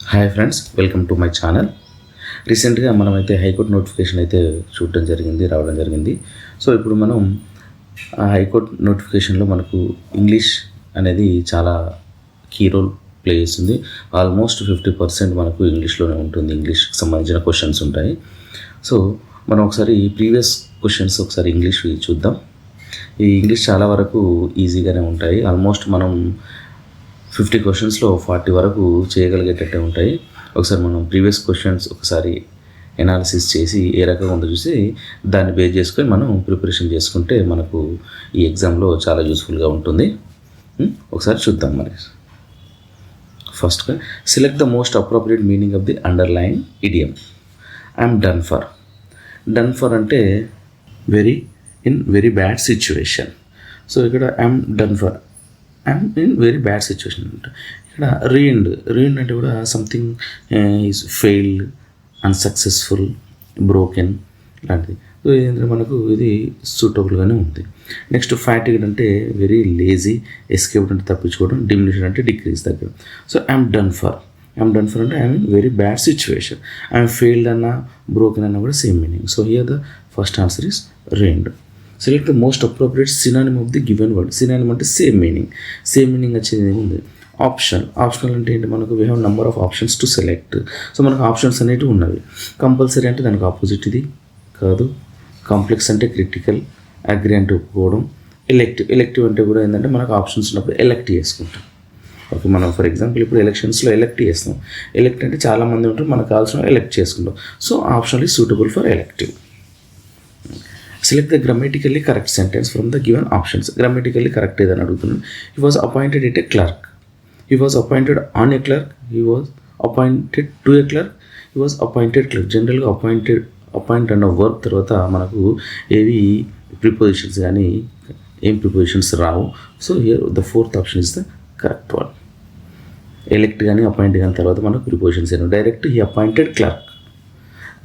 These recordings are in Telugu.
Hi friends, welcome to my channel. రీసెంట్గా మనమైతే హైకోర్టు నోటిఫికేషన్ అయితే రావడం జరిగింది. సో ఇప్పుడు మనం ఆ హైకోర్టు నోటిఫికేషన్లో మనకు ఇంగ్లీష్ అనేది చాలా కీ రోల్ ప్లే చేస్తుంది. ఆల్మోస్ట్ 50% మనకు ఇంగ్లీష్లోనే ఉంటుంది. ఇంగ్లీష్కి సంబంధించిన క్వశ్చన్స్ ఉంటాయి. సో మనం ఒకసారి ప్రీవియస్ క్వశ్చన్స్ ఒకసారి ఇంగ్లీష్ చూద్దాం. ఈ ఇంగ్లీష్ చాలా వరకు ఈజీగానే ఉంటాయి. ఆల్మోస్ట్ మనం 50 క్వశ్చన్స్లో 40 వరకు చేయగలిగేటట్టే ఉంటాయి. ఒకసారి మనం ప్రీవియస్ క్వశ్చన్స్ ఒకసారి ఎనాలిసిస్ చేసి ఏ రకంగా ఉందో చూసి దాన్ని బేస్ చేసుకొని మనం ప్రిపరేషన్ చేసుకుంటే మనకు ఈ ఎగ్జామ్లో చాలా యూస్ఫుల్గా ఉంటుంది. ఒకసారి చూద్దాం. మరి ఫస్ట్గా select the most appropriate meaning of the underline idiom. I'm done for. Done for అంటే వెరీ బ్యాడ్ సిచ్యువేషన్. సో ఇక్కడ I'm done for, I'm in very bad situation అంటే ఇక్కడ రీయిండ్ అంటే కూడా something is failed, unsuccessful, broken లాంటిది. సో ఏంటంటే మనకు ఇది సూటబుల్గానే ఉంది. నెక్స్ట్ ఫ్యాటిగ్డ్ అంటే వెరీ లేజీ, ఎస్కేప్డ్ అంటే తప్పించుకోవడం, డిమినిషన్ అంటే డిక్రీజ్ తగ్గడం. సో ఐఎమ్ డన్ ఫర్ అంటే I'm in very bad situation. I'm failed అన్న బ్రోకెన్ అన్న కూడా same meaning. So here the first answer is ruined. Select the most appropriate synonym of the given word. Synonym అంటే సేమ్ మీనింగ్ వచ్చేది ఉంది. ఆప్షనల్ అంటే ఏంటి, మనకు we have number of options to select. So మనకు ఆప్షన్స్ అనేవి ఉన్నవి. కంపల్సరీ అంటే దానికి ఆపోజిట్ ఇది కాదు. కాంప్లెక్స్ అంటే క్రిటికల్, అగ్రి అంటే ఒప్పుకోవడం. ఎలెక్టివ్ అంటే కూడా ఏంటంటే మనకు ఆప్షన్స్ ఉన్నప్పుడు ఎలెక్ట్ చేసుకుంటాం. ఓకే, మనం ఫర్ ఎగ్జాంపుల్ ఇప్పుడు ఎలక్షన్స్లో ఎలెక్ట్ చేస్తాం. ఎలెక్ట్ అంటే చాలామంది ఉంటారు, మనకు కావాల్సిన ఎలెక్ట్ చేసుకుంటాం. So option is suitable for elective. Select the grammatically correct sentence from the given options. Grammatically correct ఏదని అడుగుతున్నాను. He was appointed at a clerk. He was appointed on a clerk. He was appointed to a clerk. He was appointed clerk. జనరల్గా అపాయింట్ అన్న వర్క్ తర్వాత మనకు ఏవి ప్రిపోజిషన్స్ కానీ ఏం prepositions Rao. So here the fourth option is the correct one. Elect కానీ అపాయింట్ కానీ తర్వాత మనకు ప్రిపోజిషన్స్ ఏమో direct he appointed clerk,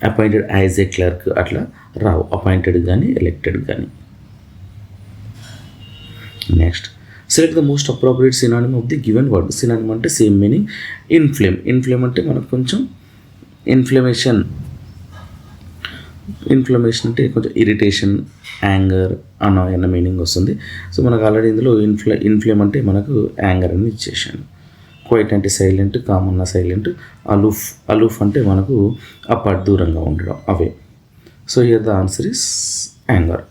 appointed as a clerk అట్లా రావు, అపాయింటెడ్ కానీ ఎలెక్టెడ్ కానీ. Next select the most appropriate synonym of the given word. Synonym అంటే సేమ్ మీనింగ్. ఇన్ఫ్లేమ్ అంటే మనకు కొంచెం ఇన్ఫ్లమేషన్ అంటే కొంచెం ఇరిటేషన్, యాంగర్ అన్న మీనింగ్ వస్తుంది. సో మనకు ఆల్రెడీ ఇందులో ఇన్ఫ్లేమ్ అంటే మనకు యాంగర్ అని ఇచ్చేసాను. క్వైట్ అంటే సైలెంట్, కామ్ అన్న సైలెంట్, అలూఫ్ అంటే మనకు అపార్ట్ దూరంగా ఉండడం అవే. So here the answer is anger.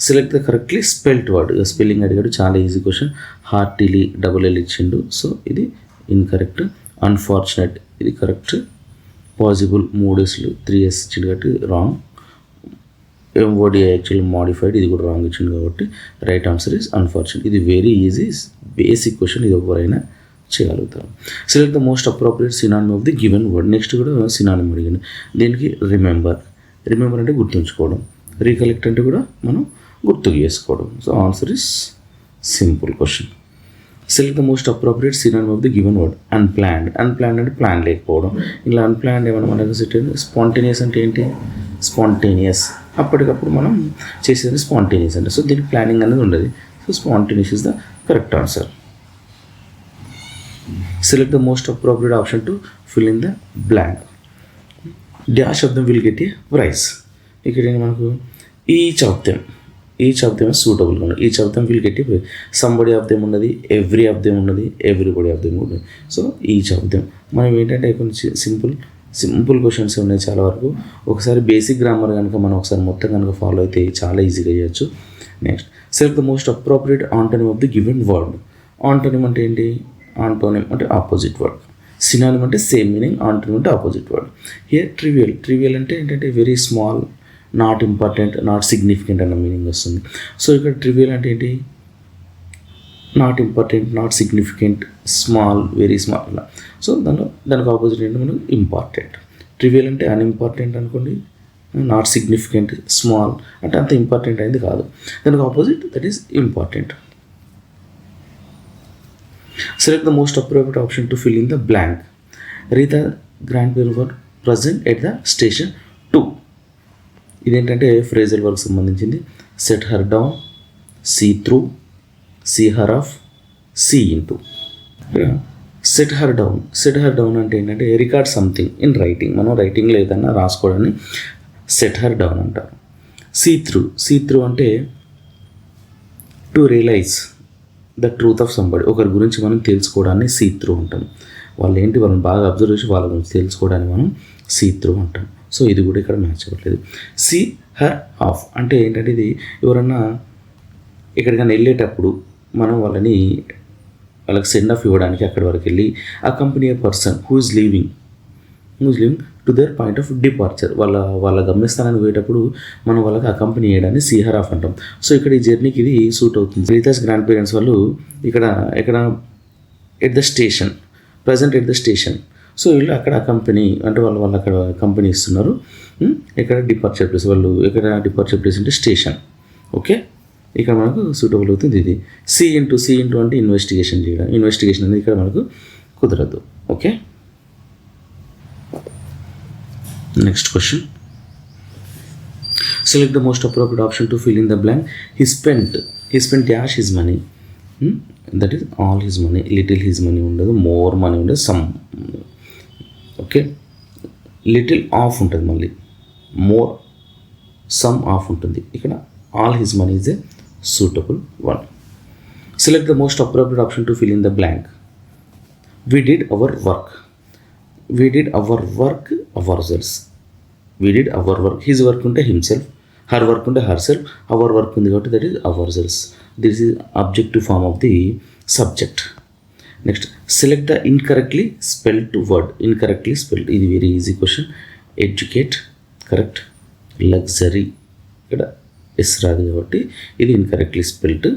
Select the correctly spelt word. Spelling అడిగాడు, చాలా easy question. Heartily double L ఇచ్చిండు, సో ఇది ఇన్కరెక్ట్. అన్ఫార్చునేట్ ఇది కరెక్ట్. పాసిబుల్ 3 Sలు 3 S ఇచ్చిండు కాబట్టి రాంగ్. ఎంఓడి యాక్చువల్లీ మాడిఫైడ్, ఇది కూడా రాంగ్ ఇచ్చింది కాబట్టి రైట్ ఆన్సర్ ఇస్ అన్ఫార్చునేట్. ఇది వెరీ ఈజీ బేసిక్ క్వశ్చన్, ఇది ఎవరైనా చేయగలుగుతారు. Select the most appropriate synonym of the given word. Next కూడా సినానిమ్ అడిగింది. దీనికి రిమెంబర్ అంటే గుర్తుంచుకోవడం. రీకలెక్ట్ అంటే కూడా మనం గుర్తుకు చేసుకోవడం. So answer is simple question. Select the most appropriate synonym of the given word. Unplanned అంటే ప్లాన్ లేకపోవడం. ఇలా అన్ప్లాన్డ్ ఏమన్నా మనకు స్పాంటేనియస్ అంటే ఏంటి, స్పాంటేనియస్ అప్పటికప్పుడు మనం చేసేది స్పాంటేనియస్ అంటే. సో దీనికి ప్లానింగ్ అనేది ఉండదు. So spontaneous is the correct answer. Select the most appropriate option to fill in the blank. Dash of them will get a prize. ఇక్కడ మనకు each of them is suitable. Each of them will get a prize. Somebody of them ఉన్నది, every of them ఉన్నది, everybody of them ఉన్నది. సో each of them మనం ఏంటంటే కొంచెం సింపుల్ క్వశ్చన్స్ ఉన్నాయి చాలా వరకు. ఒకసారి బేసిక్ గ్రామర్ కనుక మనం ఒకసారి మొత్తం కనుక ఫాలో అయితే చాలా ఈజీగా చేయొచ్చు. Next select the most appropriate antonym of the given word. Antonym అంటే ఏంటి, ఆంటోనిమ్ అంటే ఆపోజిట్ వర్డ్. సినానిమ్ అంటే సేమ్ మీనింగ్, ఆంటోనిమ్ అంటే ఆపోజిట్ వర్డ్. హియర్ ట్రివియల్ అంటే ఏంటంటే very small, not important, not significant అన్న మీనింగ్ వస్తుంది. సో ఇక్కడ ట్రివియల్ అంటే ఏంటి, not important, not significant, small, very small అలా. సో దానికి ఆపోజిట్ ఏంటి మనకు ఇంపార్టెంట్. ట్రివియల్ అంటే అన్ఇంపార్టెంట్ అనుకోండి, నాట్ సిగ్నిఫికెంట్, స్మాల్ అంటే అంత ఇంపార్టెంట్ అయింది కాదు. దానికి opposite that is important. Select the most appropriate option to fill in the blank. Read the grandparents were present at the station 2. ఇదేంటంటే ఫ్రేజల్ వర్క్ సంబంధించింది. Set her down, see through, see her off, see into. Set her down అంటే ఏంటంటే రికార్డ్ సంథింగ్ ఇన్ రైటింగ్, మనం రైటింగ్లో ఏదైనా రాసుకోవడాన్ని సెట్ హర్ డౌన్ అంటారు. సీ త్రూ అంటే to realise the truth of somebody, ఒకరి గురించి మనం తెలుసుకోవడాన్ని సీ త్రూ అంటాం. వాళ్ళని బాగా అబ్జర్వ్ చేసి వాళ్ళ గురించి తెలుసుకోవడానికి మనం సీ త్రూ అంటాం. సో ఇది కూడా ఇక్కడ మ్యాచ్ అవ్వట్లేదు. సీ హర్ ఆఫ్ అంటే ఏంటంటే ఇది ఎవరన్నా ఎక్కడికైనా వెళ్ళేటప్పుడు మనం వాళ్ళకి సెండ్ ఆఫ్ ఇవ్వడానికి అక్కడి వరకు వెళ్ళి accompany a person who is leaving to their point of departure, వాళ్ళ గమ్యస్థానానికి పోయేటప్పుడు మనం వాళ్ళకి అకంపెనీ చేయడాన్ని సీ హర్ ఆఫ్ అంటాం. సో ఇక్కడ ఈ జర్నీకి ఇది సూట్ అవుతుంది. రీతాస్ గ్రాండ్ పేరెంట్స్ వాళ్ళు ఇక్కడ at the station, present at the station. So వీళ్ళు అక్కడ కంపెనీ అంటే వాళ్ళు అక్కడ కంపెనీ ఇస్తున్నారు. ఇక్కడ డిపార్చర్ ప్లేస్, ఇక్కడ డిపార్చర్ ప్లేస్ అంటే స్టేషన్. ఓకే, ఇక్కడ మనకు సూటబుల్ అవుతుంది ఇది. సి ఇంటూ అంటే ఇన్వెస్టిగేషన్ చేయడం. ఇన్వెస్టిగేషన్ అనేది ఇక్కడ మనకు కుదరదు. Okay, next question. Select the most appropriate option to fill in the blank. He spent dash his money. That is all his money. Little his money ఉండదు, మోర్ మనీ ఉండదు, సమ్. ఓకే, లిటిల్ ఆఫ్ ఉంటుంది, మళ్ళీ మోర్ సమ్ ఆఫ్ ఉంటుంది. ఇక్కడ all his money is a suitable one. Select the most appropriate option to fill in the blank. We did our work. Ourselves. We did our work. His work ఉంటే himself, her work ఉంటే herself, our work ఉంది కాబట్టి that is ourselves. This is objective form of the subject. Next, select the incorrectly spelled word. Incorrectly spelled, ఇది very easy question. Educate, correct. Luxury, ఇక్కడ ఎస్ రాదు కాబట్టి ఇది incorrectly spelled.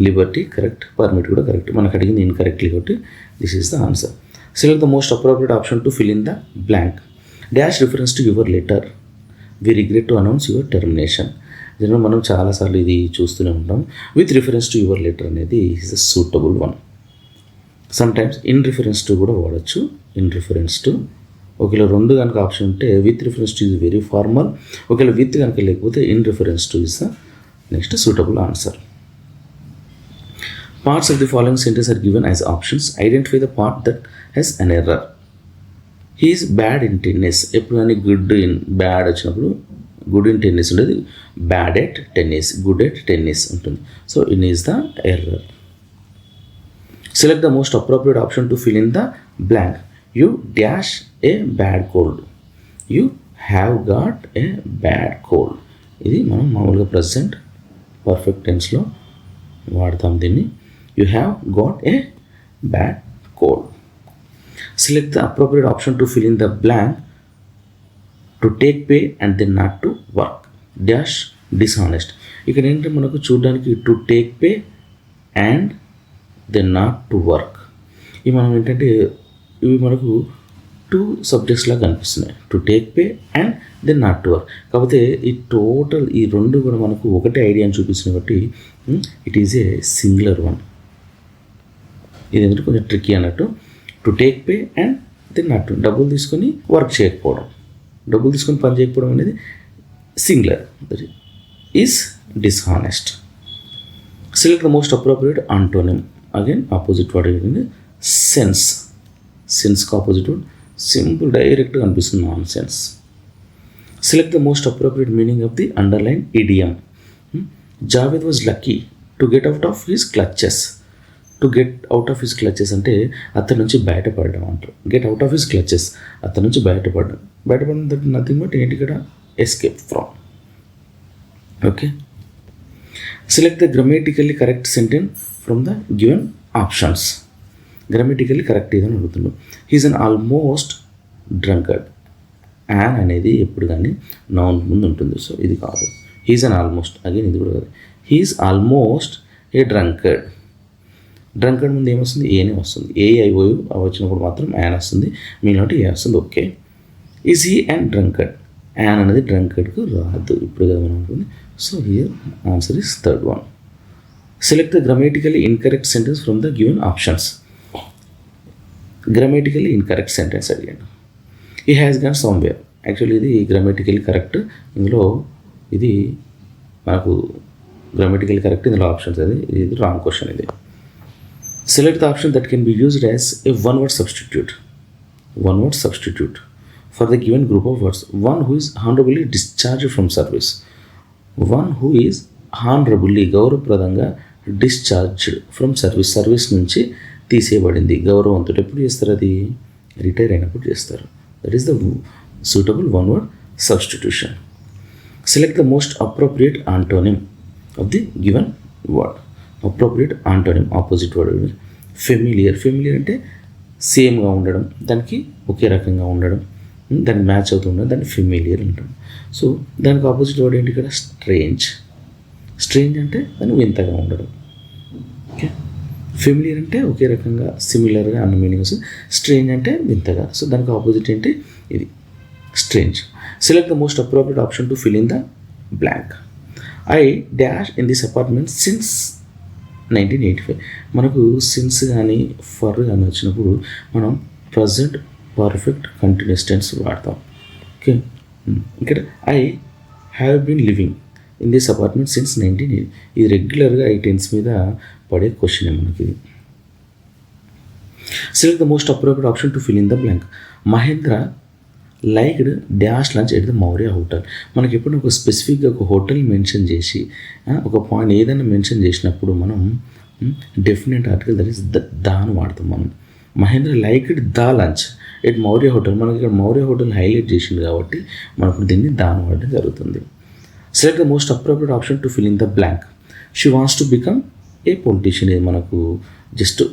Liberty correct, permit కూడా కరెక్ట్. మనకు అడిగింది ఇన్కరెక్ట్లీ కాబట్టి this is the answer. Select the most appropriate option to fill in the blank. Dash reference to your letter. We regret to announce your termination. దీనిలో మనం చాలాసార్లు ఇది చూస్తూనే ఉంటాం. With reference to your letter అనేది is a suitable one. Sometimes in reference to కూడా వాడచ్చు. ఇన్ రిఫరెన్స్ టు ఒకవేళ రెండు కనుక ఆప్షన్ ఉంటే with reference to is very formal. ఒకవేళ విత్ కనుక లేకపోతే in reference to is the next suitable answer. Parts of the following sentence are given as options. Identify the part that has an error. He is bad in tennis. ఎప్పుడు కానీ గుడ్ ఇన్ బ్యాడ్ వచ్చినప్పుడు గుడ్ ఇన్ టెన్నిస్ ఉండేది, bad at tennis, good at tennis ఉంటుంది. So in is the error. Select the most appropriate option to fill in the blank. You dash a bad cold. You have got a bad cold. ఇది మనం మామూలుగా ప్రజెంట్ పర్ఫెక్ట్ టెన్స్లో వాడతాం దీన్ని. You have got a bad cold. Select the appropriate option to fill in the blank. To take pay and then not to work. Dash dishonest. ఇక్కడ ఏంటంటే మనకు చూడడానికి to take pay and then not to work. ఇవి మనం ఏంటంటే ఇవి మనకు టూ సబ్జెక్ట్స్ లాగా కనిపిస్తున్నాయి, to take pay and then not to work. కాకపోతే ఈ టోటల్ ఈ రెండు కూడా మనకు ఒకటే ఐడియాని చూపిస్తున్నాయి కాబట్టి it is a singular one. ఇది ఏంటంటే కొంచెం ట్రిక్కీ అన్నట్టు. To take pay and then not to, డబ్బులు తీసుకొని వర్క్ చేయకపోవడం, డబ్బులు తీసుకొని పని చేయకపోవడం అనేది singular, that is dishonest. Select the most appropriate antonym. Again opposite word ఏంటంటే సెన్స్. సెన్స్కి ఆపోజిట్ వర్డ్ సింపుల్, డైరెక్ట్గా అనిపిస్తుంది nonsense. Select the most appropriate meaning of the underline idiom. Javed was lucky to get out of his clutches. To get out of his clutches అంటే అతని నుంచి బయటపడడం అంటారు. Get out of his clutches, అతని నుంచి బయటపడడం. దట్ నథింగ్ బట్ ఏంటి ఇక్కడ escape from. Okay, select the grammatically correct sentence from the given options. Grammatically correct ఏదని అడుగుతున్నాం. He's an almost drunkard. An అనేది ఎప్పుడు కానీ నౌన్ ముందు ఉంటుంది, సో ఇది కాదు. హీజ్ అన్ ఆల్మోస్ట్, అగైన్ ఇది కూడా కాదు. హీజ్ ఆల్మోస్ట్ ఏ డ్రంకర్డ్. డ్రంకర్డ్ ముందు ఏమొస్తుంది, ఏనే వస్తుంది. ఏఐఓ వచ్చినప్పుడు మాత్రం యాన్ వస్తుంది, మీలాంటి ఏ వస్తుంది. Okay, is he an drunkard. An అనేది డ్రంకర్డ్కు రాదు, ఇప్పుడు కదా మనం ఉంటుంది. So here answer is third one. Select the grammatically incorrect sentence from the given options. Grammatically incorrect sentence అడిగాను. He has gone somewhere. Actually ఇది గ్రామటికల్లీ కరెక్ట్, ఇందులో ఇది మనకు గ్రామటికల్లీ కరెక్ట్, ఇందులో ఆప్షన్స్ అది. ఇది రాంగ్ క్వశ్చన్ ఇది. Select the option that can be used as a one-word substitute. One-word substitute for the given group of words. One who is honorably discharged from service. One who is honorably గౌరవప్రదంగా డిశ్చార్జ్డ్ ఫ్రమ్ సర్వీస్ నుంచి తీసేయబడింది. గౌరవంతో ఎప్పుడు చేస్తారు? అది రిటైర్ అయినప్పుడు చేస్తారు. That is the suitable one word substitution. Select the most appropriate antonym of the given word. Appropriate antonym opposite word. Familiar అంటే సేమ్గా ఉండడం, దానికి ఒకే రకంగా ఉండడం, దానికి మ్యాచ్ అవుతూ ఉండడం, దాన్ని ఫెమిలియర్ అంటాం. సో దానికి ఆపోజిట్ వర్డ్ ఏంటి ఇక్కడ? స్ట్రేంజ్ అంటే దాన్ని వింతగా ఉండడం. ఓకే, ఫెమిలియర్ అంటే ఒకే రకంగా సిమిలర్గా అన్న మీనింగ్ వస్తుంది. స్ట్రేంజ్ అంటే వింతగా. సో దానికి ఆపోజిట్ ఏంటి? ఇది strange. Select the most appropriate option to fill in the blank. I dash in this apartment since 1985. మనకు సిన్స్ కానీ ఫర్ కానీ వచ్చినప్పుడు మనం ప్రజెంట్ పర్ఫెక్ట్ కంటిన్యూస్ టెన్స్ వాడతాం. ఓకే, ఇక్కడ I have been living in this apartment since 1980. ఇది రెగ్యులర్గా ఈ టెన్స్ మీద పడే క్వశ్చన్ మనకి. Select the most appropriate option to fill in the blank. Mahendra liked dash lunch at the Maurya hotel. మనకి ఎప్పుడు ఒక స్పెసిఫిక్గా ఒక హోటల్ మెన్షన్ చేసి ఒక పాయింట్ ఏదైనా మెన్షన్ చేసినప్పుడు మనం డెఫినెట్ ఆర్టికల్ దట్ ఈస్ దాని వాడతాం మనం. Mahendra liked the lunch at Maurya hotel. మనకి ఇక్కడ మౌర్య హోటల్ హైలైట్ చేసింది కాబట్టి మనకు దీన్ని దాని వాడడం జరుగుతుంది. Select the most appropriate option to fill in the blank. She wants to become a politician. ఇది మనకు జస్ట్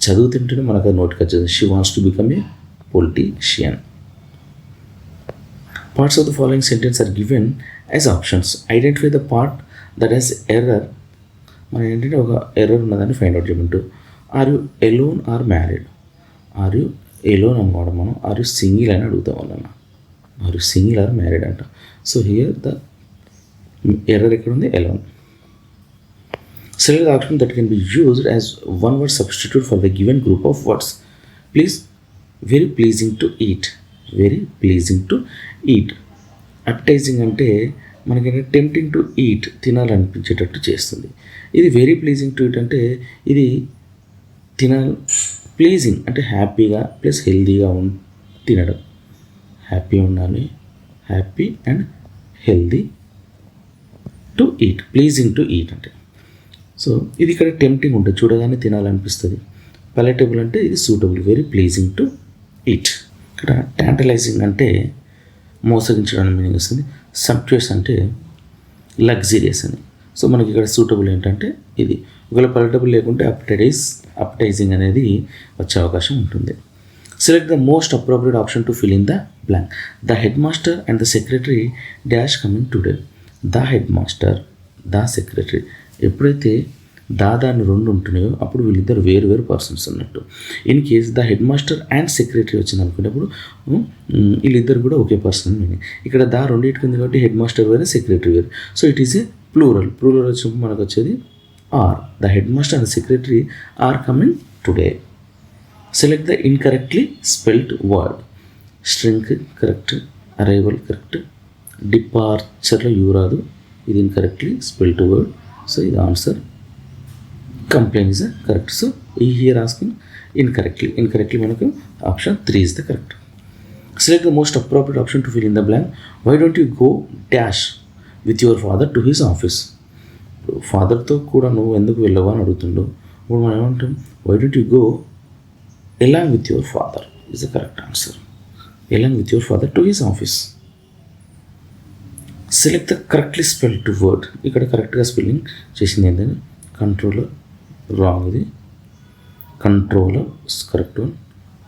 చదువుతుంటేనే మనకు అది నోటికి వచ్చేది. She wants to become a politician. Parts of the following sentence are given as options. Identify the part that has error. మనం ఏంటంటే ఒక ఎర్రర్ ఉన్నదాన్ని ఫైండ్ అవుట్ చేయమంటూ. Are you alone or married? Are you alone అనుకోవడం మనం. ఆర్ యూ సింగిల్ అని అడుగుతాం వాళ్ళన్న. Are you single or married అంట. సో హియర్ ద ఎర్రర్ ఎక్కడ ఉంది? Alone. Select the option that can be used as one word substitute for the given group of words. Please, very pleasing to eat. Very pleasing to eat. Appetizing అంటే మనకి టెంప్టింగ్ టు ఈట్, తినాలనిపించేటట్టు చేస్తుంది. ఇది వెరీ ప్లీజింగ్ టు ఈట్ అంటే ఇది ప్లీజింగ్ అంటే హ్యాపీగా ప్లస్ హెల్దీగా తినడం. హ్యాపీ ఉండాలి, happy and healthy to eat. Pleasing to eat అంటే సో ఇది ఇక్కడ టెంప్టింగ్ ఉంటుంది, చూడగానే తినాలనిపిస్తుంది. పలెటబుల్ అంటే ఇది suitable. Very pleasing to eat. ఇక్కడ టాంటలైజింగ్ అంటే మోసగించడానికి మీనింగ్ వస్తుంది. సంప్చుయస్ అంటే లగ్జరియస్ అని. సో మనకి ఇక్కడ సూటబుల్ ఏంటంటే ఇది. ఒకవేళ పలెటబుల్ లేకుంటే అప్టైజింగ్ అనేది వచ్చే అవకాశం ఉంటుంది. Select the most appropriate option to fill in the blank. The head master and the secretary dash coming today. The head master, the secretary. ఎప్పుడైతే దాదాని రెండు ఉంటున్నాయో అప్పుడు వీళ్ళిద్దరు వేరు వేరు పర్సన్స్ అన్నట్టు. In case the head master and secretary వచ్చింది అనుకునేప్పుడు వీళ్ళిద్దరు కూడా ఒకే పర్సన్ మీనింగ్. ఇక్కడ దా రెండింటికి ఉంది కాబట్టి హెడ్ మాస్టర్ వేరే, సెక్రటరీ వేరు. So it is a plural. వచ్చినప్పుడు మనకు వచ్చేది are. The head master and secretary are coming today. Select the incorrectly spelled word. Shrink correct, arrival correct, డిపార్చర్లో యూ రాదు, ఇది ఇన్కరెక్ట్లీ స్పెల్డ్ వర్డ్. సో ఇది answer. Complaint is correct. So here asking incorrectly మనకు option 3 is the correct. Select the most appropriate option to fill in the blank. Why don't you go dash with your father to his office? ఫాదర్తో కూడా నువ్వు ఎందుకు వెళ్ళవు అని అడుగుతుండవు. ఇప్పుడు మనం ఏమంటాం? Why don't you go along with your father is the correct answer. Along with your father to his office. Select the correctly spelled word. ఇక్కడ కరెక్ట్గా స్పెల్లింగ్ చేసింది ఏంటంటే కంట్రోలర్, రాంగ్. ఇది కంట్రోలర్ కరెక్ట్ వన్.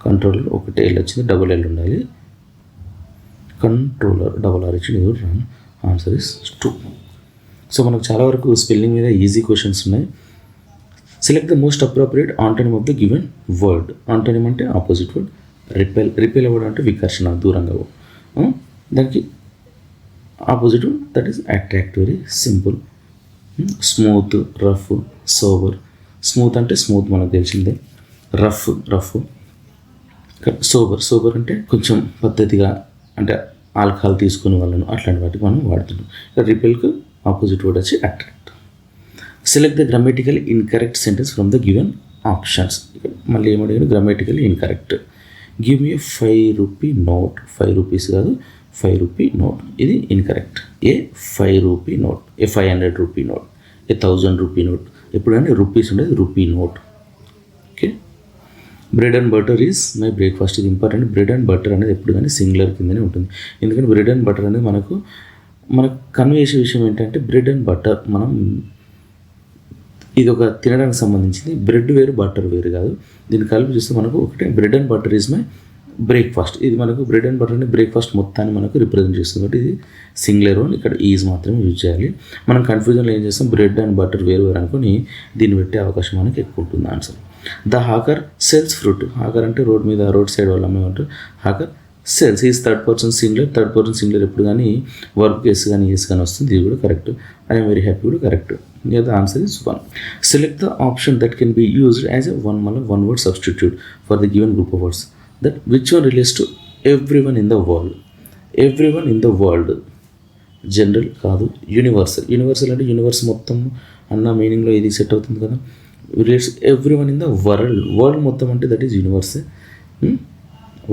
కంట్రోలర్ ఒకటి ఎల్ వచ్చింది, డబుల్ ఎల్ ఉండాలి. కంట్రోలర్ డబుల్ ఆర్ వచ్చింది, ఇది రాంగ్. Answer is 2. సో మనకు చాలా వరకు స్పెల్లింగ్ మీద ఈజీ క్వశ్చన్స్ ఉన్నాయి. Select the most appropriate antonym of the given word. Antonym అంటే ఆపోజిట్ వర్డ్. రిపెల్ అవ్వడం అంటే వికర్షణ, దూరంగా. దానికి opposite that is attract. Very simple. Smooth, rough, sober. Smooth అంటే స్మూత్ మనకు తెలిసిందే. రఫ్. సోబర్ అంటే కొంచెం పద్ధతిగా, అంటే ఆల్కహాల్ తీసుకునే వాళ్ళను అట్లాంటి వాటికి మనం వాడుతున్నాం. ఇక్కడ రిపెల్కి ఆపోజిట్ వర్డ్ వచ్చి attract. Select the grammatical incorrect sentence from the given options. మళ్ళీ ఏమడిగాడు, grammatical incorrect. Give me 5 rupee note, 5 rupees కాదు 5 రూపీ నోట్, ఇది incorrect. A 5 rupee note, a 500 rupee note, a 1000 rupee note. ఎప్పుడైనా రూపీస్ ఉండేది rupee note. Okay. Bread and butter is my breakfast, ఇది ఇంపార్టెంట్. బ్రెడ్ అండ్ బటర్ అనేది ఎప్పుడు కానీ సింగులర్ కిందనే ఉంటుంది. ఎందుకంటే బ్రెడ్ అండ్ బటర్ అనేది మనకు కన్వే చేసే విషయం ఏంటంటే బ్రెడ్ అండ్ బటర్ మనం ఇది ఒక తినడానికి సంబంధించింది. బ్రెడ్ వేరు బటర్ వేరు కాదు. దీన్ని కలిపి చూస్తే మనకు ఒకటే bread and butter is my breakfast. ఇది మనకు బ్రెడ్ అండ్ బటర్ అని బ్రేక్ఫాస్ట్ మొత్తాన్ని మనకు రిప్రజెంట్ చేస్తుంది కాబట్టి ఇది సింగులర్ వన్. ఇక్కడ ఈజ్ మాత్రమే యూజ్ చేయాలి. మనం కన్ఫ్యూజన్లో ఏం చేస్తాం, బ్రెడ్ అండ్ బటర్ వేరు వేరు అనుకుని దీన్ని పెట్టే అవకాశం మనకి ఎక్కువ ఉంటుంది answer. The hawker sells fruit. Hawker అంటే రోడ్ మీద రోడ్ సైడ్ వాళ్ళు అమ్మేమంటారు. Hawker sells is third person singular. Third person singular ఎప్పుడు కానీ వర్క్ ఎస్ కానీ ఎస్ కానీ వస్తుంది. ఇది కూడా కరెక్ట్. ఐఎమ్ వెరీ హ్యాపీ కూడా correct. The answer is 1. Select the option that can be used as a one word substitute for the given group of words. That which one relates to everyone in the world. Everyone in the world general కాదు, యూనివర్సల్. యూనివర్సల్ అంటే యూనివర్స్ మొత్తం అన్న మీనింగ్లో ఇది సెట్ అవుతుంది కదా. Relates everyone in the world. World మొత్తం అంటే దట్ ఈజ్ యూనివర్స్.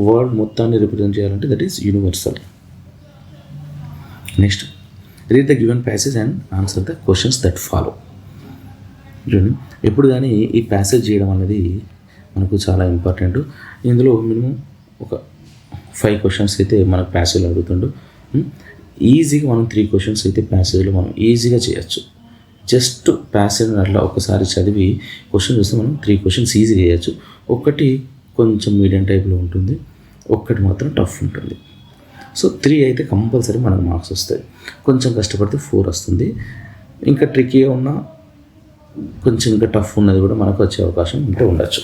వరల్డ్ మొత్తాన్ని రిప్రజెంట్ చేయాలంటే that is universal. Next, read the given passage and answer the questions that follow. చూడండి, ఎప్పుడు కానీ ఈ ప్యాసేజ్ చేయడం అనేది మనకు చాలా ఇంపార్టెంట్. ఇందులో మినిమం ఒక 5 క్వశ్చన్స్ అయితే మనకు ప్యాసేజ్లో అడుగుతుండు. ఈజీగా మనం 3 క్వశ్చన్స్ అయితే ప్యాసేజ్లో మనం ఈజీగా చేయొచ్చు. జస్ట్ ప్యాసేజ్ అట్లా ఒకసారి చదివి క్వశ్చన్ చూస్తే మనం 3 క్వశ్చన్స్ ఈజీగా చేయొచ్చు. ఒకటి కొంచెం మీడియం టైప్లో ఉంటుంది, ఒక్కటి మాత్రం టఫ్ ఉంటుంది. సో 3 అయితే కంపల్సరీ మనకు మార్క్స్ వస్తాయి. కొంచెం కష్టపడితే 4 వస్తుంది. ఇంకా ట్రిక్కీగా ఉన్న కొంచెం ఇంకా టఫ్ ఉన్నది కూడా మనకు వచ్చే అవకాశం ఉంటే ఉండొచ్చు.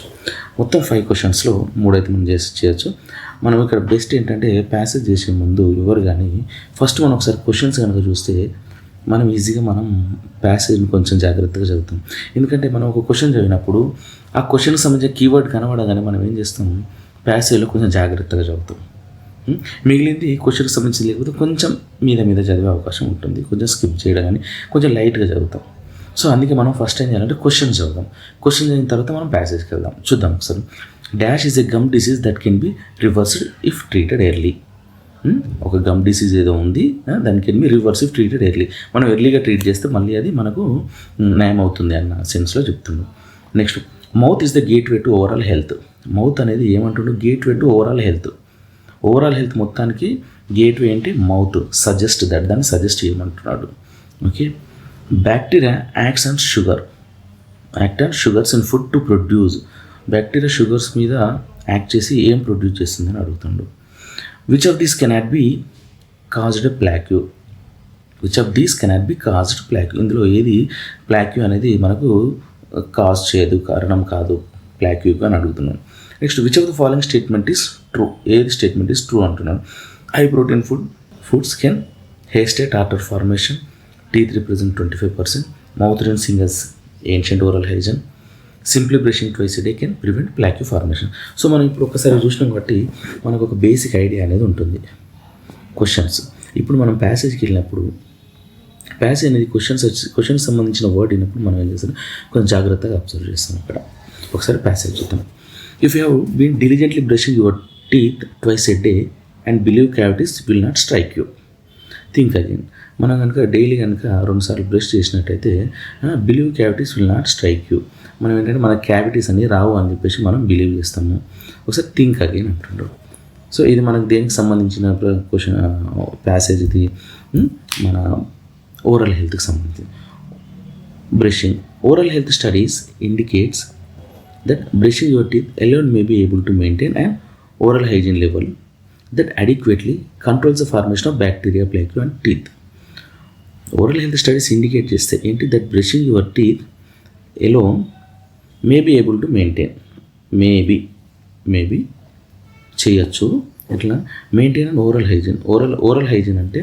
మొత్తం 5 క్వశ్చన్స్లో 3 అయితే మనం చేయొచ్చు. మనం ఇక్కడ బెస్ట్ ఏంటంటే ప్యాసేజ్ చేసే ముందు ఎవరు కానీ ఫస్ట్ మనం ఒకసారి క్వశ్చన్స్ కనుక చూస్తే మనం ఈజీగా మనం ప్యాసేజ్ని కొంచెం జాగ్రత్తగా చదువుతాం. ఎందుకంటే మనం ఒక క్వశ్చన్ చదివినప్పుడు ఆ క్వశ్చన్కి సంబంధించిన కీవర్డ్ కనబడగానే మనం ఏం చేస్తాం, ప్యాసేజ్లో కొంచెం జాగ్రత్తగా చదువుతాం. మిగిలింది క్వశ్చన్కి సంబంధించి లేకపోతే కొంచెం మీద చదివే అవకాశం ఉంటుంది. కొంచెం స్కిప్ చేయడం కానీ కొంచెం లైట్గా చదువుతాం. సో అందుకే మనం ఫస్ట్ ఏం చేయాలంటే క్వశ్చన్ చదువుదాం. క్వశ్చన్ చదివిన తర్వాత మనం ప్యాసేజ్కి వెళ్దాం. చూద్దాం ఒకసారి. Dash is a gum disease that can be reversed if treated early. ఒక గమ్ డిసీజ్ ఏదో ఉంది, దాని can be reverse if treated early. మనం ఎర్లీగా ట్రీట్ చేస్తే మళ్ళీ అది మనకు నయం అవుతుంది అన్న సెన్స్లో చెప్తున్నాం. Next, mouth is the gateway to overall health. Mouth అనేది ఏమంటుండో gateway to overall health. Overall health మొత్తానికి గేట్ వే ఏంటి, మౌత్. సజెస్ట్ దట్, దాన్ని సజెస్ట్ చేయమంటున్నాడు. Okay. Bacteria acts on sugars in food to produce. Bacteria sugars మీద యాక్ట్ చేసి ఏం ప్రొడ్యూస్ చేస్తుందని అడుగుతుండు. Which of these cannot be caused plaque. Which of these cannot be caused plaque. ఇందులో ఏది ప్లాక్యూ అనేది మనకు కాజ్ చేయదు, కారణం కాదు ప్లాక్యూకి అని అడుగుతున్నాను. Next, which of the following statement is true. ఏది స్టేట్మెంట్ ఈస్ ట్రూ అంటున్నాను. High protein foods can hasten tartar formation. Teeth represent 25%. Mouth rinsing as ancient oral hygiene. Simply brushing twice a day can prevent plaque formation. So మనం ఇప్పుడు ఒకసారి చూసినాం కాబట్టి మనకు ఒక బేసిక్ ఐడియా అనేది ఉంటుంది. క్వశ్చన్స్ ఇప్పుడు మనం ప్యాసేజ్కి వెళ్ళినప్పుడు ప్యాసేజ్ అనేది క్వశ్చన్స్ సంబంధించిన వర్డ్ అయినప్పుడు మనం ఏం చేస్తాం, కొంచెం జాగ్రత్తగా అబ్జర్వ్ చేస్తాం. ఇక్కడ ఒకసారి ప్యాసేజ్ చూద్దాం. If you have been diligently brushing your teeth twice a day and believe cavities will not strike you. Think again. మనం కనుక డైలీ కనుక 2 సార్లు బ్రష్ చేసినట్టయితే believe cavities will not strike you. మనం ఏంటంటే మన క్యావిటీస్ అన్ని రావు అని చెప్పేసి మనం బిలీవ్ చేస్తాము. ఒకసారి థింక్ అగైన్ అంటుండ్రు. సో ఇది మనకు దేనికి సంబంధించిన క్వశ్చన్ ప్యాసేజ్ ఇది, మన ఓరల్ హెల్త్కి సంబంధించి. Brushing. Oral health studies indicates that brushing your teeth alone may be able to maintain an oral hygiene level that adequately controls the formation of bacteria, plaque and teeth. Oral health studies indicate చేస్తే ఏంటి, that brushing your teeth alone may be able to maintain. Maybe చేయొచ్చు. ఎట్లా maintain and oral hygiene. Oral hygiene అంటే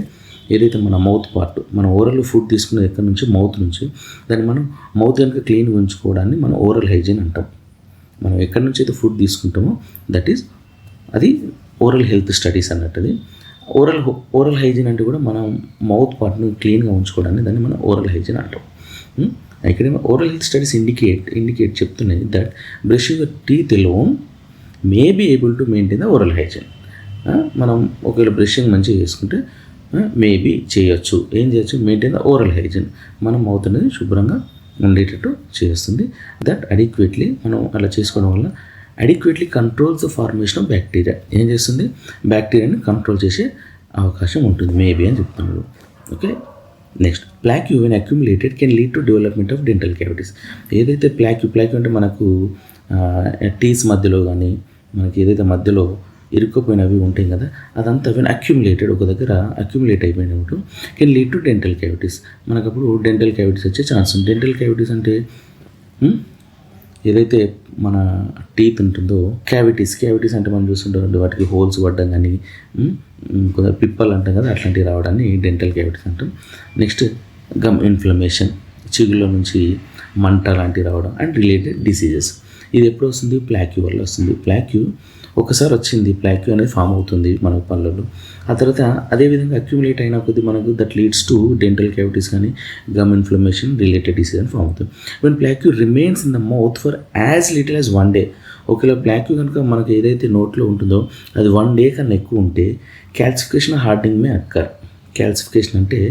ఏదైతే మన మౌత్ పార్ట్, మన ఓరల్ ఫుడ్ తీసుకునేది ఎక్కడి నుంచి, మౌత్ నుంచి, దాన్ని మనం మౌత్ కనుక క్లీన్గా ఉంచుకోవడాన్ని మనం ఓరల్ హైజీన్ అంటాం. మనం ఎక్కడి నుంచి అయితే ఫుడ్ తీసుకుంటామో దట్ ఈస్ అది ఓరల్ హెల్త్ స్టడీస్ అన్నట్టుది. ఓరల్ హైజీన్ అంటే కూడా మనం మౌత్ పార్ట్ని క్లీన్గా ఉంచుకోవడాన్ని దాన్ని మనం ఓరల్ హైజీన్ అంటాం. ఇక్కడ ఓరల్ హెల్త్ స్టడీస్ ఇండికేట్ చెప్తున్నాయి that brushing your teeth alone may be able to maintain the oral hygiene. మనం ఒకవేళ బ్రషింగ్ మంచిగా చేసుకుంటే మేబీ చేయొచ్చు, ఏం చేయొచ్చు, మెయింటైన్ ద ఓరల్ హైజీన్, మన మౌత్ అనేది శుభ్రంగా ఉండేటట్టు చేస్తుంది. దట్ అడిక్వేట్లీ మనం అలా చేసుకోవడం వల్ల adequately controls the formation of bacteria, ఏం చేస్తుంది, బ్యాక్టీరియాని కంట్రోల్ చేసే అవకాశం ఉంటుంది మేబీ అని చెప్తున్నాడు. Okay, next plaque when accumulated can lead to development of dental cavities. ఏదైతే ప్లాక్ అంటే మనకు టీత్ మధ్యలో కానీ మనకి ఏదైతే మధ్యలో ఇరుక్కుపోయినవి ఉంటాయి కదా, అదంతా వెన్ అక్యుములేటెడ్ ఒక దగ్గర అక్యుములేట్ అయిపోయినప్పుడు can lead to dental cavities. మనకు అప్పుడు డెంటల్ క్యావిటీస్ వచ్చే ఛాన్స్ ఉంది. డెంటల్ క్యావిటీస్ అంటే ఏదైతే మన టీత్ ఉంటుందో క్యావిటీస్ అంటే మనం చూస్తుంటాం వాటికి హోల్స్ పడ్డం కానీ కొంచెం పిప్పలు అంటాం కదా, అట్లాంటివి రావడాన్ని డెంటల్ క్యావిటీస్ అంటాం. నెక్స్ట్ గమ్ ఇన్ఫ్లమేషన్, చిగుళ్ళ నుంచి మంట లాంటివి రావడం అండ్ రిలేటెడ్ డిసీజెస్. ఇది ఎప్పుడు వస్తుంది, ప్లాక్యూ వల్ల వస్తుంది. ప్లాక్యూ ఒకసారి వచ్చింది, ప్లాక్యూ అనేది ఫామ్ అవుతుంది మన పళ్ళలో. ఆ తర్వాత అదేవిధంగా అక్యుములేట్ అయిన కొద్ది మనకు that leads to dental cavities కానీ గమ్ ఇన్ఫ్లమేషన్ రిలేటెడ్ డిసీజ్ అని ఫామ్ అవుతుంది. When plaque remains in the mouth for as little as 1 day. ఒకవేళ ప్లాక్యూ కనుక మనకు ఏదైతే నోట్లో ఉంటుందో అది 1 day కన్నా ఎక్కువ ఉంటే క్యాల్సిఫికేషన్ హార్డనింగ్ మే అక్కర్. క్యాల్సిఫికేషన్ అంటే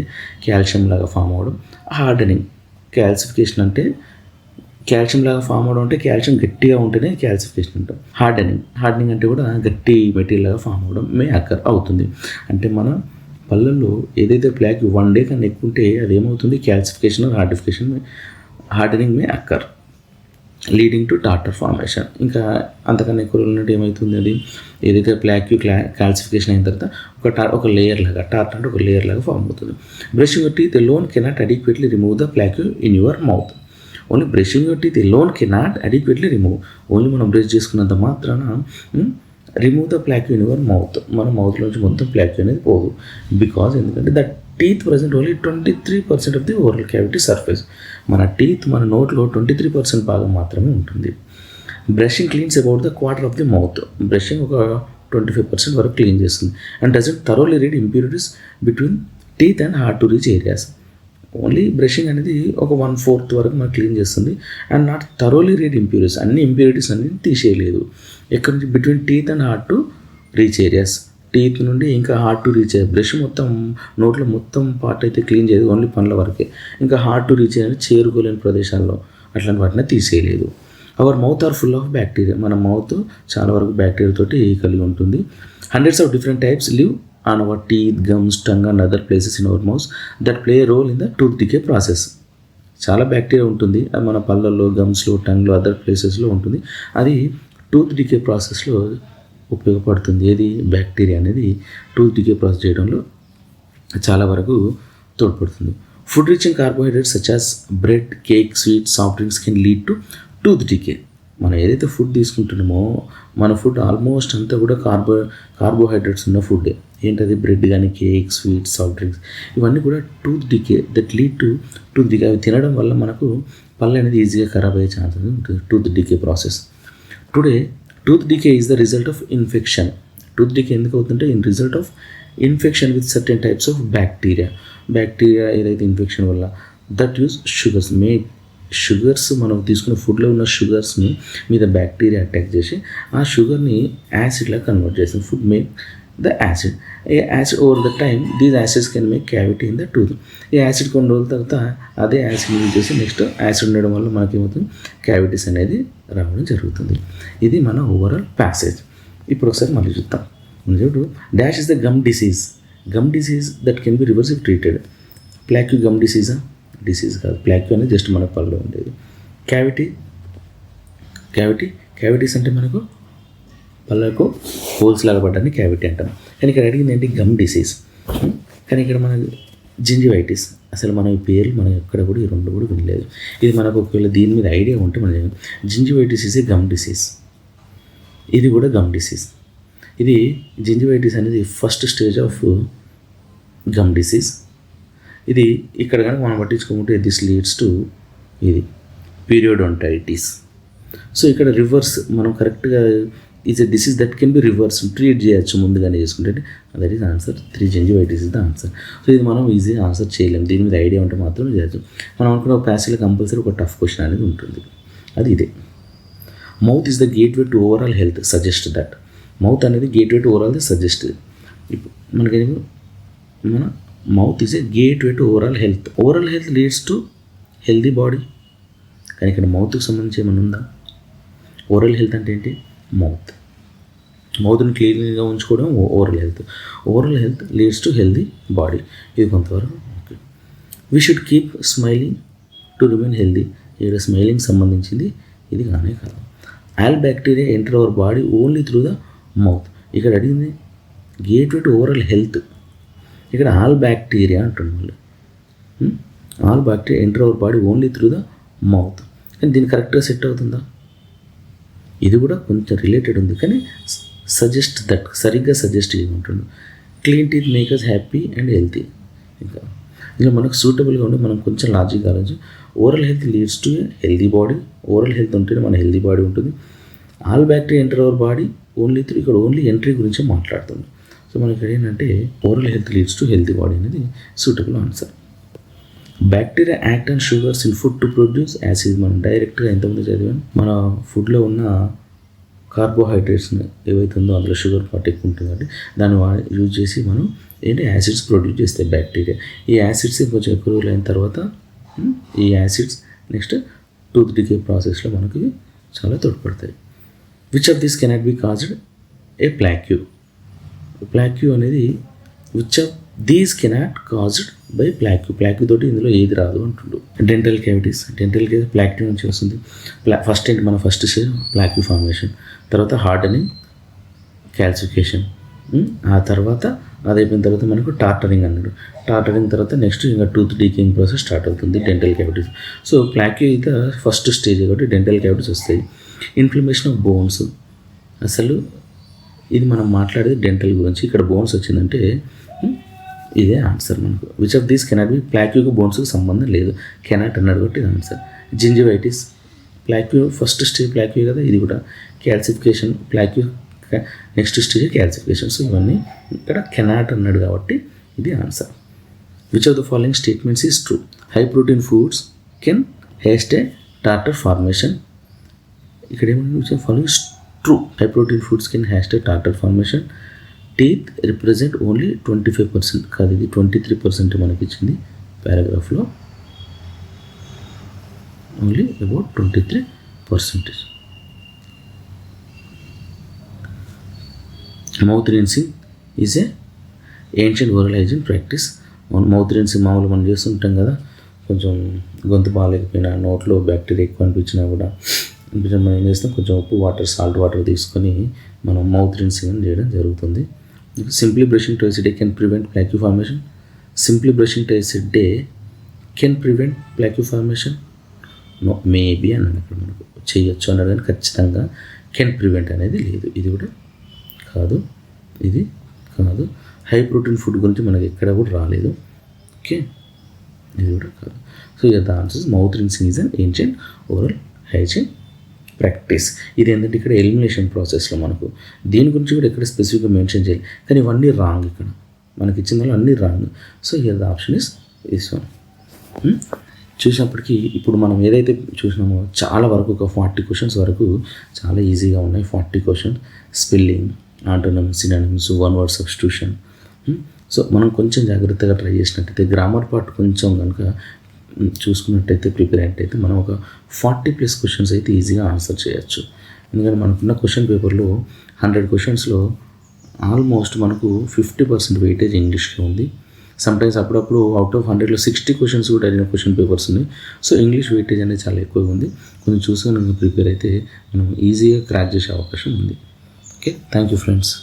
కాల్షియం లాగా ఫామ్ అవ్వడం, హార్డనింగ్ క్యాల్సిఫికేషన్ అంటే కాల్షియం లాగా ఫామ్ అవడం అంటే కాల్షియం గట్టిగా ఉంటేనే క్యాల్సిఫికేషన్ అంటాం. హార్డనింగ్ అంటే కూడా గట్టి మెటీరియల్ లాగా ఫామ్ అవడం మే అక్కర్ అవుతుంది. అంటే మన పళ్ళల్లో ఏదైతే ప్లాక్ 1 day కన్నా ఎక్కువ ఉంటే అదేమవుతుంది, calcification hardening may occur leading to tartar formation. ఇంకా అంతకన్నా ఎక్కువ ఉన్నట్టు ఏమవుతుంది, అది ఏదైతే ప్లాక్యూ క్యాల్సిఫికేషన్ అయిన తర్వాత ఒక లేయర్ లాగా, టార్టర్ అంటే ఒక లేయర్ లాగా ఫామ్ అవుతుంది. Brushing your teeth alone cannot adequately remove the plaque in your mouth. Only brushing your teeth alone cannot adequately remove. Only మనం బ్రష్ చేసుకున్నంత మాత్రాన remove the plaque in your mouth, మన మౌత్లోంచి మొత్తం ప్లాక్యూ అనేది పోదు. బికాజ్ ఎందుకంటే that teeth present only 23% of the oral cavity surface. మన టీత్ మన నోట్లో 23% భాగం మాత్రమే ఉంటుంది. Brushing cleans about the quarter of the mouth. Brushing ఒక 25% వరకు క్లీన్ చేస్తుంది and doesn't thoroughly read impurities between teeth and hard to reach areas. Only brushing అనేది ఒక 1/4 వరకు మనకు క్లీన్ చేస్తుంది and not thoroughly read impurities. అన్ని ఇంప్యూరిటీస్ అన్ని తీసేయలేదు. ఎక్కడి నుంచి, between teeth and hard to reach areas. Teeth నుండి ఇంకా హార్డ్ టు రీచ్ అయ్యే బ్రష్ మొత్తం నోట్లో మొత్తం పార్ట్ అయితే క్లీన్ చేయదు, ఓన్లీ పనుల వరకే. ఇంకా హార్డ్ టు రీచ్ అయ్యే చేరుకోలేని ప్రదేశాల్లో అట్లాంటి వాటిని తీసేయలేదు. Our mouth are full of bacteria. మన మౌత్ చాలా వరకు బ్యాక్టీరియా తోటి కలిగి ఉంటుంది. Hundreds of different types live on our teeth, gums, tongue and other places in our mouth that play role in the tooth decay process. చాలా బ్యాక్టీరియా ఉంటుంది, అది మన పళ్ళల్లో, గమ్స్లో, టంగ్లో, అదర్ ప్లేసెస్లో ఉంటుంది. అది టూత్ డికే ప్రాసెస్లో ఉపయోగపడుతుంది. ఏది, బ్యాక్టీరియా అనేది టూత్ డికే ప్రాసెస్ చేయడంలో చాలా వరకు తోడ్పడుతుంది. Food rich in carbohydrates such as bread, cake, sweet, soft drinks can lead to tooth decay. మనం ఏదైతే ఫుడ్ తీసుకుంటున్నామో మన ఫుడ్ ఆల్మోస్ట్ అంతా కూడా కార్బోహైడ్రేట్స్ ఉన్న ఫుడ్డే. ఏంటది, బ్రెడ్ కానీ, కేక్, స్వీట్, సాఫ్ట్ డ్రింక్స్, ఇవన్నీ కూడా tooth decay that lead to tooth decay. అవి తినడం వల్ల మనకు పళ్ళు అనేది ఈజీగా ఖరాబ్ అయ్యే ఛాన్సెస్ ఉంటుంది. Tooth decay process. Today tooth decay is the result of infection. Tooth decay ఎందుకు అవుతుంటే in result of infection with certain types of bacteria ఏదైతే ఇన్ఫెక్షన్ వల్ల దట్ యూస్ షుగర్స్ మనం తీసుకున్న ఫుడ్లో ఉన్న షుగర్స్ని మీద బ్యాక్టీరియా అటాక్ చేసి ఆ షుగర్ని యాసిడ్లా కన్వర్ట్ చేస్తుంది. Food make the acid. A acid over the time these acids can make cavity in the tooth. ఈ యాసిడ్ కొన్ని రోజుల తర్వాత అదే యాసిడ్ యూజ్ చేసి నెక్స్ట్ యాసిడ్ ఉండడం వల్ల మనకేమవుతుంది, క్యావిటీస్ అనేది రావడం జరుగుతుంది. ఇది మన ఓవరాల్ ప్యాసేజ్. ఇప్పుడు ఒకసారి మళ్ళీ చూద్దాం. చూడు, dash is the gum disease that can be reverse if treated. Plaque gum disease కాదు. ప్లాక్యూ అనేది జస్ట్ మన పళ్ళలో ఉండేది. క్యావిటీస్ అంటే మనకు పళ్ళకు హోల్స్ లాగా పడ్డాన్ని క్యావిటీ అంటాం. కానీ ఇక్కడ అడిగింది ఏంటి, గమ్ డిసీజ్. కానీ ఇక్కడ మన జింజివైటిస్, అసలు మనం ఈ పేర్లు మనం ఎక్కడ కూడా ఈ రెండు కూడా వినలేదు. ఇది మనకు ఒకవేళ దీని మీద ఐడియా ఉంటే మనం gingivitis is a gum disease. ఇది కూడా గమ్ డిసీజ్. ఇది జింజివైటిస్ అనేది first stage of gum disease. ఇది ఇక్కడ కనుక మనం పట్టించుకుంటే దిస్ లీడ్స్ టు ఇది పీరియోడోంటైటిస్. సో ఇక్కడ రివర్స్ మనం కరెక్ట్గా is a disease that can be reverse, treat చేయొచ్చు ముందుగానే చేసుకుంటే. That is answer. 3 gingivitis is the answer. So ఇది మనం ఈజీగా ఆన్సర్ చేయలేము, దీని మీద ఐడియా ఉంటే మాత్రం చేయొచ్చు. మనం అనుకున్న ప్యాసేజ్లో కంపల్సరీ ఒక టఫ్ క్వశ్చన్ అనేది ఉంటుంది, అది ఇదే. Mouth is the gateway to overall health, suggest that. Mouth అనేది గేట్వే టు ఓవరాల్ సజెస్ట్. ఇప్పుడు మనకి మన mouth is a gateway to overall health. Overall health leads to healthy body. కానీ ఇక్కడ మౌత్కి సంబంధించి ఏమైనా ఉందా? ఓరల్ హెల్త్ అంటే ఏంటి? మౌత్ని క్లీన్గా ఉంచుకోవడం oral health. Oral health leads to healthy body. ఇది కొంతవరకు okay. We should keep smiling to remain healthy. ఇక్కడ స్మైలింగ్ సంబంధించింది ఇది కానే కాదు. All bacteria enter our body only through the mouth. ఇక్కడ అడిగింది గేట్వే టు ఓవరాల్ హెల్త్, ఇక్కడ ఆల్ బ్యాక్టీరియా అంటున్నాను. All bacteria enter our body only through the mouth. కానీ దీన్ని కరెక్ట్గా సెట్ అవుతుందా? ఇది కూడా కొంచెం రిలేటెడ్ ఉంది, కానీ సజెస్ట్ దట్ సరిగ్గా సజెస్ట్ చేయమంటుండు. Clean teeth make us happy and healthy. ఇంకా ఇందులో మనకు సూటబుల్గా ఉండి మనం కొంచెం లాజిక్ ఆలోచించి oral health leads to healthy body. Oral health ఉంటేనే మన హెల్దీ బాడీ ఉంటుంది. All bacteria enter our body only through, ఇక్కడ ఓన్లీ ఎంట్రీ గురించి మాట్లాడుతుంది. సో మనకి ఇక్కడ ఏంటంటే oral health leads to healthy body అనేది suitable answer. Bacteria act and sugars in food to produce acid. మనం డైరెక్ట్గా ఎంతమంది చదివాం, మన ఫుడ్లో ఉన్న కార్బోహైడ్రేట్స్ని ఏవైతే ఉందో అందులో షుగర్ పార్ట్ ఎక్కువ ఉంటుంది కాబట్టి దాన్ని యూజ్ చేసి మనం ఏంటి యాసిడ్స్ ప్రొడ్యూస్ చేస్తాయి బ్యాక్టీరియా. ఈ యాసిడ్స్ కొంచెం ఎక్కువ రోజులు అయిన తర్వాత ఈ యాసిడ్స్ నెక్స్ట్ టూత్ డికే ప్రాసెస్లో మనకి చాలా తోడ్పడతాయి. Which of this cannot be caused a plaque. Plaque అనేది which of these cannot caused by plaque. Plaque తోటి ఇందులో ఏది రాదు అంటుండు. Dental cavities. Dental cavity plaque నుంచి వస్తుంది. ఫస్ట్ ఏంటి మన ఫస్ట్ స్టేజ్ ప్లాక్యూ ఫార్మేషన్, తర్వాత హార్డనింగ్, క్యాల్సిఫికేషన్, ఆ తర్వాత అది అయిపోయిన తర్వాత మనకు టార్టరింగ్ అన్నాడు. టార్టరింగ్ తర్వాత నెక్స్ట్ ఇంకా టూత్ డీకేయింగ్ ప్రాసెస్ స్టార్ట్ అవుతుంది డెంటల్ క్యావిటీస్. సో ప్లాక్యూ అయితే ఫస్ట్ స్టేజ్ కాబట్టి డెంటల్ క్యావిటీస్ వస్తాయి. Inflammation of bones. అసలు ఇది మనం మాట్లాడేది డెంటల్ గురించి, ఇక్కడ బోన్స్ వచ్చిందంటే ఇదే ఆన్సర్ మనకు. Which of these cannot be. ప్లాక్యూకి బోన్స్కి సంబంధం లేదు, కెనాట్ అన్నాడు కాబట్టి ఇది answer. Gingivitis. Plaque first stage plaque కదా, ఇది కూడా calcification. Plaque next stage calcification. So ఇవన్నీ ఇక్కడ కెనాట్ అన్నాడు కాబట్టి ఇది answer. Which of the following statements is true. High protein foods can haste a tartar formation. ఇక్కడ ఏమంటే following true. High protein foods can haste a tartar formation. Teeth represent only 25%, కాదు ఇది 23% మనకి ఇచ్చింది పారాగ్రాఫ్లో. Only about 23%. Mouth rinsing is a ancient oral hygiene practice. Mouth rinsing మామూలు మనం చేస్తుంటాం కదా, కొంచెం గొంతు బాగాలేకపోయినా నోట్లో బ్యాక్టీరియా ఎక్కువ అనిపించినా కూడా మనం ఏం చేస్తాం, కొంచెం ఉప్పు వాటర్ సాల్ట్ వాటర్ తీసుకొని మనం మౌత్ రిన్సింగ్ అని చేయడం జరుగుతుంది. Simply brushing twice a day can prevent plaque formation. Simply brushing twice a day can prevent plaque formation. No, maybe అన్నాడు ఇక్కడ మనకు, చేయొచ్చు అన్నాడు కానీ ఖచ్చితంగా కెన్ ప్రివెంట్ అనేది లేదు. ఇది కూడా కాదు, ఇది కాదు. హై ప్రోటీన్ ఫుడ్ గురించి మనకి ఎక్కడ కూడా రాలేదు. ఓకే, ఇది కూడా కాదు. So the answers mouth rinsing is an ancient oral hygiene practice. ఇది ఏంటంటే ఇక్కడ ఎలిమినేషన్ ప్రాసెస్లో మనకు దీని గురించి కూడా ఎక్కడ స్పెసిఫిక్గా మెన్షన్ చేయాలి, కానీ ఇవన్నీ రాంగ్. ఇక్కడ మనకి ఇచ్చిన వాళ్ళు అన్నీ wrong. So here the option is this one. చూసినప్పటికీ ఇప్పుడు మనం ఏదైతే చూసినామో చాలా వరకు ఒక 40 క్వశ్చన్స్ వరకు చాలా ఈజీగా ఉన్నాయి. 40 questions spelling, antonyms, synonyms, one word substitution. So మనం కొంచెం జాగ్రత్తగా ట్రై చేసినట్టయితే గ్రామర్ పార్ట్ కొంచెం కనుక చూసుకున్నట్టయితే ప్రిపేర్ అయినట్టయితే మనం ఒక 40+ క్వశ్చన్స్ అయితే ఈజీగా ఆన్సర్ చేయొచ్చు. ఎందుకంటే మనకున్న క్వశ్చన్ పేపర్లో 100 క్వశ్చన్స్లో ఆల్మోస్ట్ మనకు 50% వెయిటేజ్ ఇంగ్లీష్లో ఉంది. సమ్టైమ్స్ అప్పుడప్పుడు అవుట్ ఆఫ్ 100లో 60 క్వశ్చన్స్ కూడా అడిగిన క్వశ్చన్ పేపర్స్ ఉన్నాయి. సో ఇంగ్లీష్ వెయిటేజ్ అనేది చాలా ఎక్కువగా ఉంది. కొంచెం చూసుకొని ప్రిపేర్ అయితే మనం ఈజీగా క్రాక్ చేసే అవకాశం ఉంది. Okay, thank you friends.